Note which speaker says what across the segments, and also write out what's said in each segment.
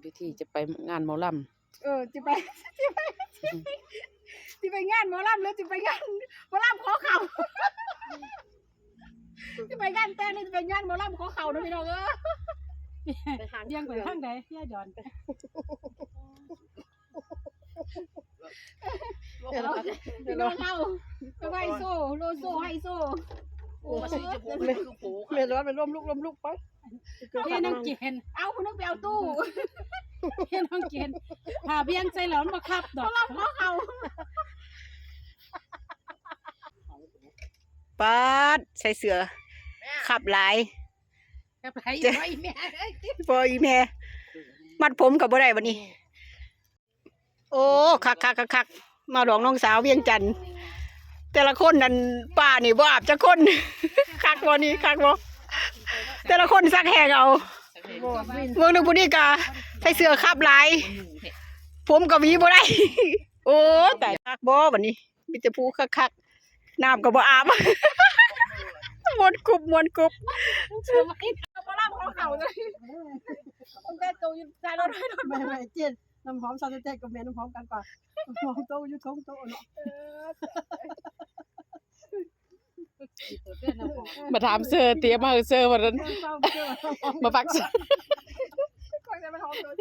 Speaker 1: วิธีจะไปงานหมอล
Speaker 2: จะไปจะไปงานหมอลำหรือจะไปงานหมอลำขอเข่าจะไปงานแต่งหรือจะไปงานหมอลำขอเข่านะพี่น้อง
Speaker 3: ไปหางเดียงไปทางใดย่าหย่อนไป
Speaker 2: เดี๋ยวเราไปไฮโซโลโซไฮโซ
Speaker 3: เมียร้อนไปร่วมลุกไปพี่น้องเกณฑ์
Speaker 2: เอาคุณนึกไปเอาตู้
Speaker 3: พี่น้องเกณฑ์ผ่าเบี้ยงใส่แล้วมาขับดอก
Speaker 2: ขอเข่า
Speaker 4: ปาดใส่เสื้อขับหลาย
Speaker 3: กับไผไว้แม่
Speaker 4: พออีแม่มัดผมกับบ่ได้บัดนี้โอ้คักมาหลองน้องสาวเวียงจันทน์แต่ละคนนั่นป้านี่บ่อาบจักคน คักบ่นี่คักบ่แต่ละคนซักแหงเอาเมืองนึงผู้นี้ก็ใส่เสื้อขับหลายผมก็หวีบ่ได้ โอ้แต่คักบ่บัดนี้มีแต่ผู้คักๆน้ำก็บ่อาบ มวนกรุบ
Speaker 2: หมอลำขอเข่าเลยผมแค่ตู้ยืนใจรถให้รถ
Speaker 3: ไม่เจ็ดน้ำหอมซาเต้กับแม่น้ำหอมกันก่อนน้ำหอมโตอยู่ท้องโตเนาะ
Speaker 1: ำมาถามเซอร์เตรียมมาเซอร์วันนั้นมาปัก
Speaker 2: คอยจะไปท้องเจอ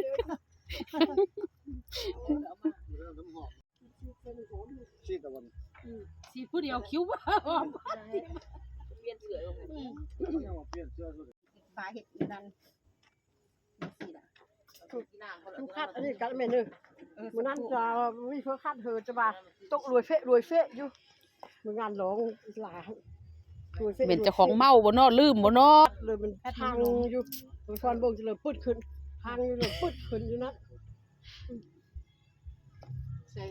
Speaker 3: สีผู้เดียวคิ้วบ่หอม
Speaker 2: ปลาเห็ดนั่น
Speaker 3: ทุกคัดอันนี้กันแม่นึงมื้อนั้นจะมีเพิ่นคัดเฮอจะว่าตกรวยเฟะอยู่มื้องานร้องหลายรวยเฟะ
Speaker 1: เป็นเจ้าของเมาบ่เนาะลืมบ่เนาะ
Speaker 3: เลยมันทางอยู่มันฟอนบงจะเลยปึดขึ้นทางอยู่เลยปึดขึ้นอยู่นะใช่